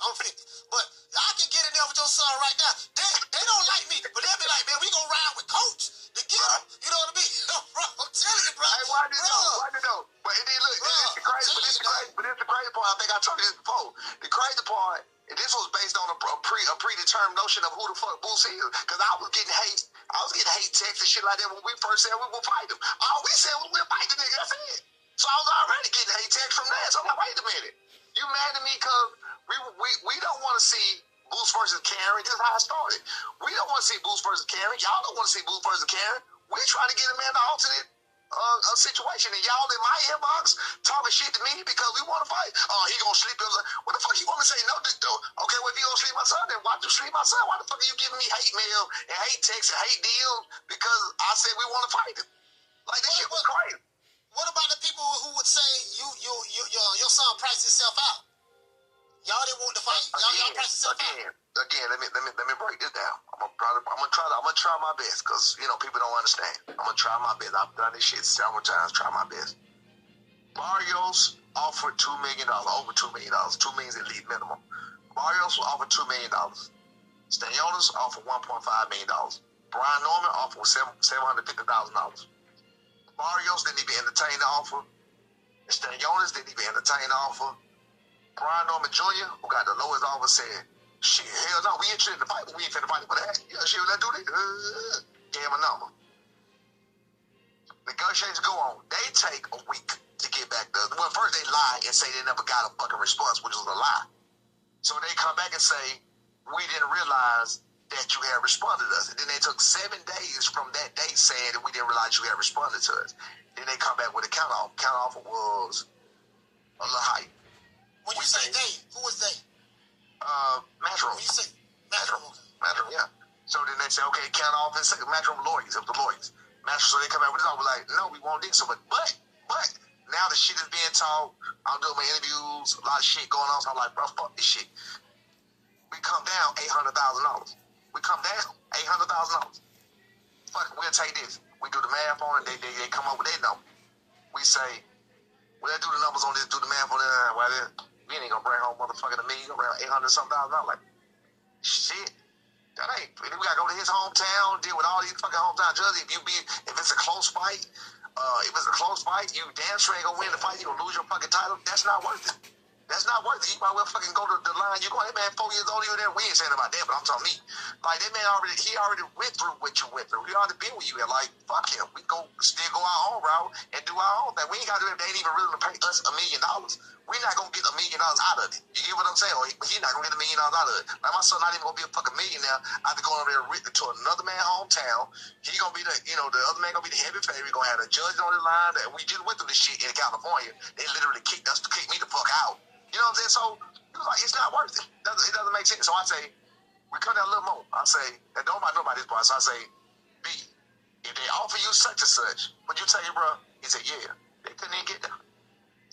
I'm 50. But I can get in there with your son right now. They don't like me, but they'll be like, man, we gonna ride with Coach to get him. You know what I mean? Bro, I'm telling you, bro. Hey, why did you know? But it did look, it's the crazy, but it's the crazy part. I think I told you this before. The crazy part, and this was based on a predetermined notion of who the fuck Boots is. Because I was getting hate texts and shit like that when we first said we would fight him. All we said was we'll fight the nigga. That's it. So I was already getting hate texts from that. So I'm like, wait a minute. You mad at me because we don't want to see Boots versus Karen. This is how I started. We don't want to see Boots versus Karen. Y'all don't want to see Boots versus Karen. We're trying to get him in the alternate situation, and y'all in my inbox talking shit to me because we want to fight. Oh, he gonna sleep. What the fuck you want me to say? No, okay, well, if you gonna sleep my son, then why you sleep my son? Why the fuck are you giving me hate mail and hate texts and hate DMs because I said we want to fight him? Like, this shit was crazy. What about the people who would say your son priced himself out? Y'all didn't want to fight. Y'all priced yourself out. Again, let me break this down. I'm gonna try my best because people don't understand. I'm gonna try my best. I've done this shit several times. Try my best. Barrios offered $2 million, over $2 million, $2 million is elite minimum. Barrios offered $2 million. Stanionis offered $1.5 million. Brian Norman offered $750,000. Barrios didn't even entertain the offer. Stanionis didn't even entertain the offer. Brian Norman Jr., who got the lowest offer, said, shit, hell no, we interested in the fight, but we ain't finna fight for that. Yeah, shit, let's do this. Gave him a number. Negotiations go on. They take a week to get back to us. Well, first they lie and say they never got a fucking response, which was a lie. So they come back and say, we didn't realize that you had responded to us. And then they took 7 days from that date saying that we didn't realize you had responded to us. Then they come back with a count off. Count offer was a little high. When you say they, who was they? Matchroom. When you say Matchroom, yeah. So then they say, okay, count off and say Matchroom lawyers, of the lawyers. Matchroom, so they come out with this, I was like, no, we won't do so. But now the shit is being talked. I'm doing my interviews, a lot of shit going on. So I'm like, bro, fuck this shit. We come down $800,000. We come down $800,000. Fuck it, we'll take this. We do the math on it. They come up with their number. We say, well, let's do the numbers on this, do the math on it. Well, we ain't gonna bring home motherfucking $1 million, bring $800-something thousand. Like, shit, that ain't. We gotta go to his hometown, deal with all these fucking hometown judges. If it's a close fight, you damn sure ain't gonna win the fight. You gonna lose your fucking title. That's not worth it. That's not worth it. You might well fucking go to the line. You go, hey man, 4 years old, you there. We ain't saying about that, but I'm talking me. Like, that man he already went through what you went through. He already been with you. And like, fuck him. We still go our own route and do our own thing. We ain't gotta do it. They ain't even really pay us $1 million. We're not gonna get $1 million out of it. You get what I'm saying? Or he's not gonna get $1 million out of it. Like, my son not even gonna be a fucking millionaire after going over there to another man's hometown. He gonna be the other man gonna be the heavy favorite. We gonna have a judge on the line. That we just went through this shit in California. They literally kicked me the fuck out. You know what I'm saying? So he was like, it's not worth it. It doesn't make sense. So I say, we cut that a little more. I say, and don't know about this part. So I say, B, if they offer you such and such, would you take it, bro? He said, yeah. They couldn't even get there.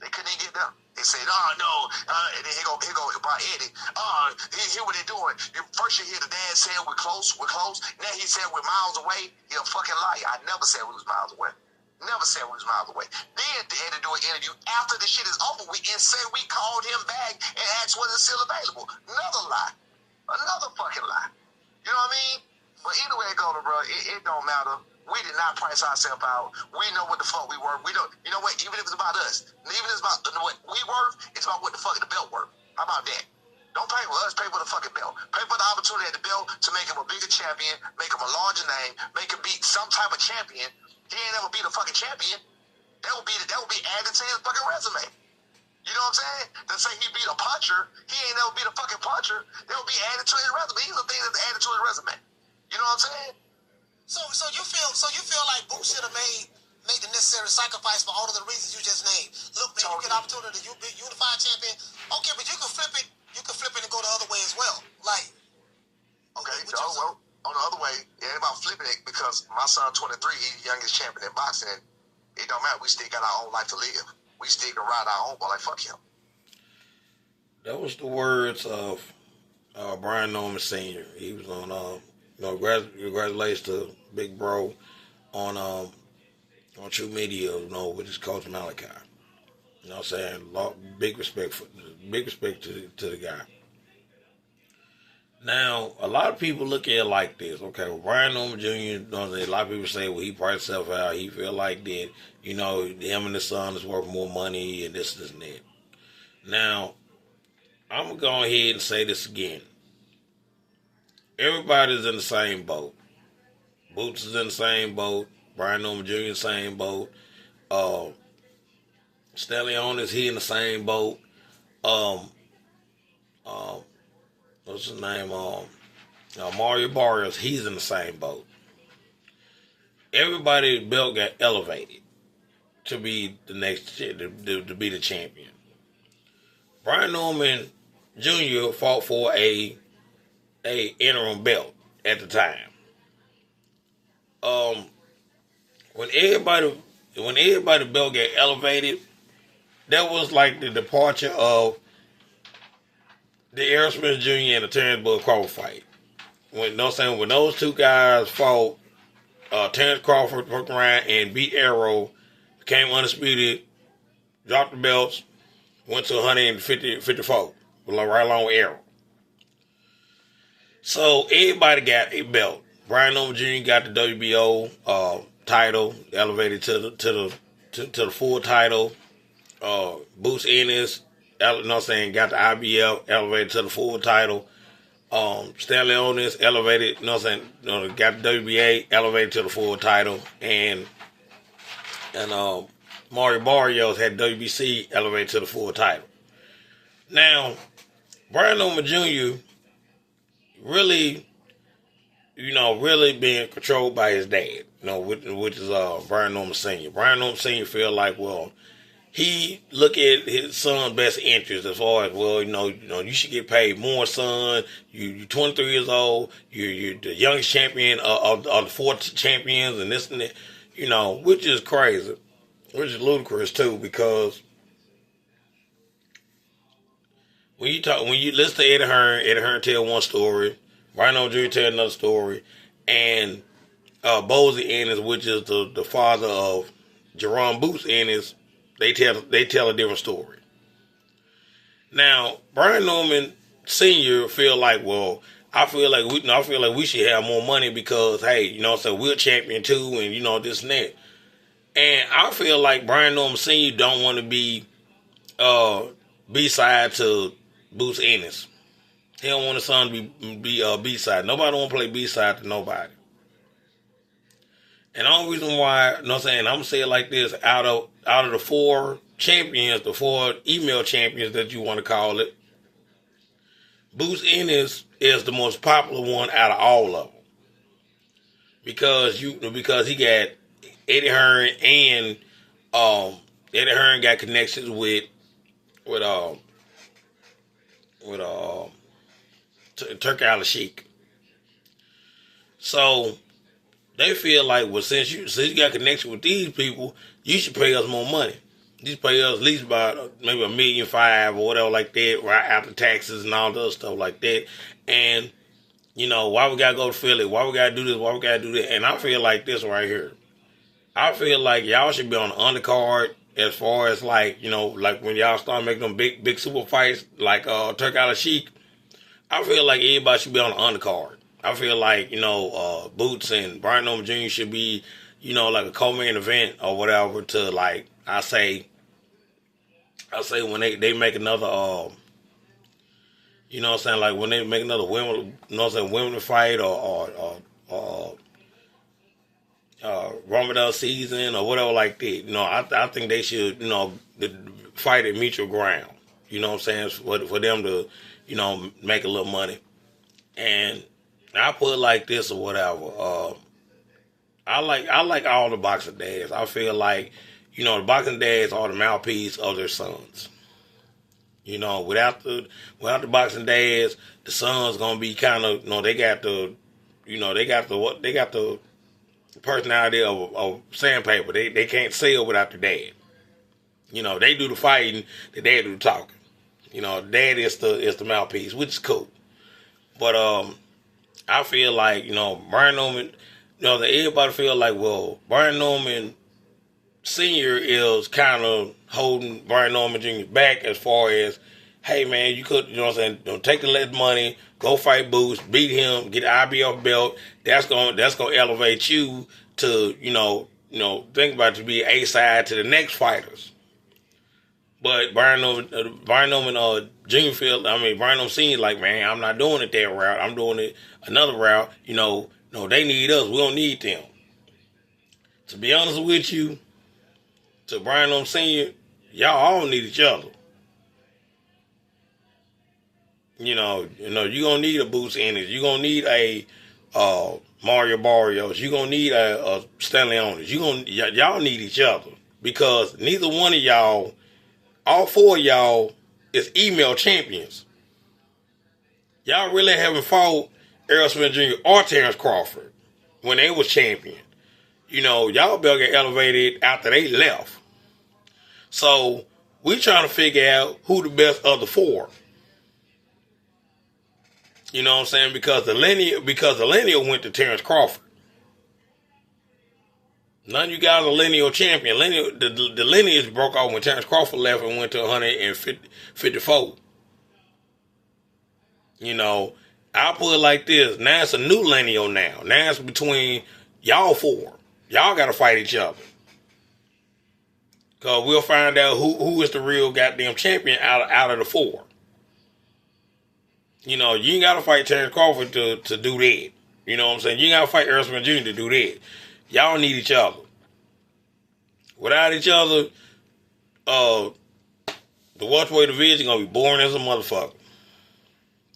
They said, oh, no. And then here go by Eddie. Hear what they're doing. First you hear the dad saying we're close. Now he said we're miles away. He a fucking liar. I never said we was miles away. Never said we was miles away. Then they had to do an interview after the shit is over with and say we called him back and asked was it still available. Another lie. Another fucking lie. You know what I mean? But anyway, bro, it don't matter. We did not price ourselves out. We know what the fuck we worth. We don't. You know what? Even if it's about us, even if it's about what we worth, it's about what the fuck the belt worth. How about that? Don't pay for us. Pay for the fucking belt. Pay for the opportunity at the belt to make him a bigger champion, make him a larger name, make him beat some type of champion. He ain't never beat a fucking champion. That would be added to his fucking resume. You know what I'm saying? To say he beat a puncher, he ain't never beat a fucking puncher. That would be added to his resume. These are things that's added to his resume. You know what I'm saying? So you feel like Boots should have made the necessary sacrifice for all of the reasons you just named. Look, man, you get an opportunity to be unified champion. Okay, but you can flip it. You can flip it and go the other way as well. Like, okay, well, on the other way, it ain't about flipping it because my son 23, he's the youngest champion in boxing. And it don't matter. We still got our own life to live. We still can ride our own, but like, fuck him. That was the words of Brian Norman Sr. He was on, congratulations to Big Bro on True Media, with his Coach Malachi. You know what I'm saying? Big respect to the guy. Now, a lot of people look at it like this. Okay, well, Brian Norman Jr., a lot of people say, well, he priced himself out. He feel like that, him and his son is worth more money and this and that. Now, I'm going to go ahead and say this again. Everybody's in the same boat. Boots is in the same boat. Brian Norman Jr. in the same boat. Stanley Onis, he in the same boat. What's his name? Mario Barrios, he's in the same boat. Everybody belt got elevated to be the next to be the champion. Brian Norman Jr. fought for a interim belt at the time. When everybody belt got elevated, that was like the departure of the Errol Smith Jr. and the Terrence Bud Crawford fight. When those two guys fought, Terrence Crawford took around and beat Errol, became undisputed, dropped the belts, went to 154, right along with Errol. So everybody got a belt. Brian Norman Jr. got the WBO title, elevated to the full title. Boots Ennis, got the IBF, elevated to the full title. Stanley Onis, elevated, got the WBA, elevated to the full title. And Mario Barrios had WBC, elevated to the full title. Now, Brian Norman Jr. really being controlled by his dad, which is Brian Norman Sr. Brian Norman Sr. feel like, well, he look at his son's best interest as far as, well, you should get paid more, son. You're 23 years old. You're the youngest champion of the 4 champions and this and that, which is crazy, which is ludicrous too, because when you listen to Eddie Hearn tell one story, Brian Norman Jr. tell another story, and Bozy Ennis, which is the father of Jerome Boots Ennis, they tell a different story. Now, Brian Norman Sr. feel like, well, I feel like we should have more money because, hey, we're champion too, and this and that. And I feel like Brian Norman Sr. don't want to be B-side to Boots Ennis. He don't want his son to be B-side. Nobody want to play B-side to nobody. And the only reason why, I'm going to say it like this, out of the 4 champions, the 4 email champions that you want to call it, Boots Ennis is the most popular one out of all of them. Because he got Eddie Hearn, and Eddie Hearn got connections with Turk Al-Sheikh. So they feel like, well, since you got connection with these people, you should pay us more money. You should pay us at least about maybe $1.5 million or whatever like that, right after taxes and all the other stuff like that. And why we gotta go to Philly? Why we gotta do this? Why we gotta do that? And I feel like this right here. I feel like y'all should be on the undercard as far as like when y'all start making them big super fights like Turk Al-Sheikh. I feel like everybody should be on the undercard. I feel like, Boots and Brian Norman Jr. should be, like a co-main event or whatever to, like, I say when they make another, like when they make another women fight or Ramadan season or whatever like that. I think they should, fight at mutual ground. For them to, make a little money. And I put it like this or whatever. I like all the boxing dads. I feel like, the boxing dads are the mouthpiece of their sons. Without the boxing dads, the sons gonna be kind of, they got the personality of sandpaper. They can't sell without the dad. They do the fighting, the dad do the talking. Dad is the mouthpiece, which is cool. But I feel like, Brian Norman, that everybody feel like, well, Brian Norman Sr. is kind of holding Brian Norman Jr. back as far as hey man, you could, you know what I'm saying, don't take the less money, go fight Boots, beat him, get the IBF belt. That's gonna elevate you to, think about it, to be A side to the next fighters. But Brian Norman Junior Brian Norman Senior, like, man, I'm not doing it that route. I'm doing it another route. No, they need us. We don't need them. To be honest with you, to Brian Norman Senior, y'all all need each other. You're gonna need a Boots Ennis. You're gonna need a Mario Barrios. You're gonna need a Stanley Owners. Y'all need each other, because neither one of y'all, all four of y'all, is email champions. Y'all really haven't fought Errol Spence Jr. or Terrence Crawford when they was champion. Y'all better get elevated after they left. So we trying to figure out who the best of the four. You know what I'm saying? Because the lineal went to Terrence Crawford. None of you guys are lineal champion. The lineage broke off when Terrence Crawford left and went to 154. I'll put it like this. Now it's a new lineal now. Now it's between y'all four. Y'all got to fight each other. Because we'll find out who is the real goddamn champion out of the four. You ain't got to fight Terrence Crawford to do that. You know what I'm saying? You ain't got to fight Errol Spence Jr. to do that. Y'all need each other. Without each other, the welterweight division going to be boring as a motherfucker.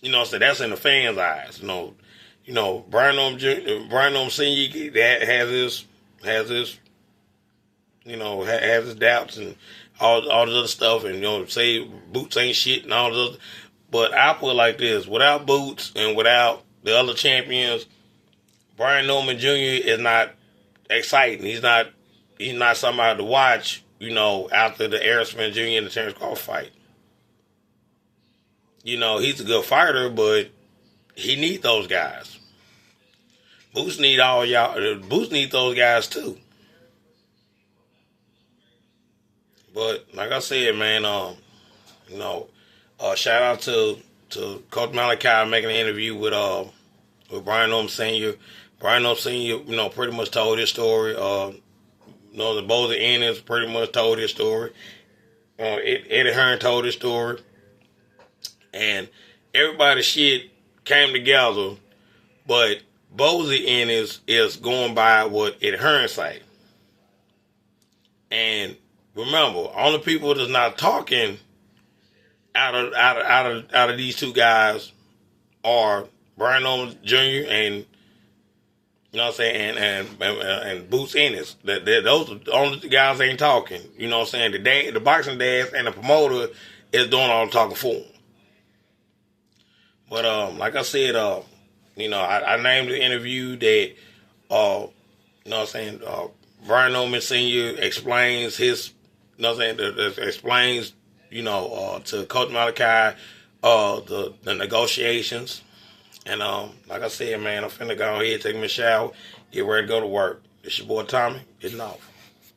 So that's in the fans' eyes. Brian Norman Senior has his doubts and all this other stuff, and say Boots ain't shit and all this other. But I put it like this: without Boots and without the other champions, Brian Norman Jr. is not exciting. He's not somebody to watch. After the Errol Spence Jr. and the Terrence Crawford fight. He's a good fighter, but he needs those guys. Boots need all y'all. Boots need those guys too. But like I said, man, shout out to Coach Malachi making an interview with Brian Norman Senior. Brian Norman Senior, pretty much told his story. The both the Ennis pretty much told his story. Eddie Hearn told his story. And everybody's shit came together, but Bozy Ennis is going by what Eddie Hearn say. And remember, only people that's not talking out of these two guys are Brian Norman Jr. and and Boots Ennis. Those are the only guys ain't talking. You know what I'm saying? The boxing dads and the promoter is doing all the talking for them. But like I said, I named the interview that Brian Norman Senior explains his, explains to Coach Malachi the negotiations. And like I said, man, I'm finna go ahead, take me a shower, get ready to go to work. It's your boy Tommy, getting off.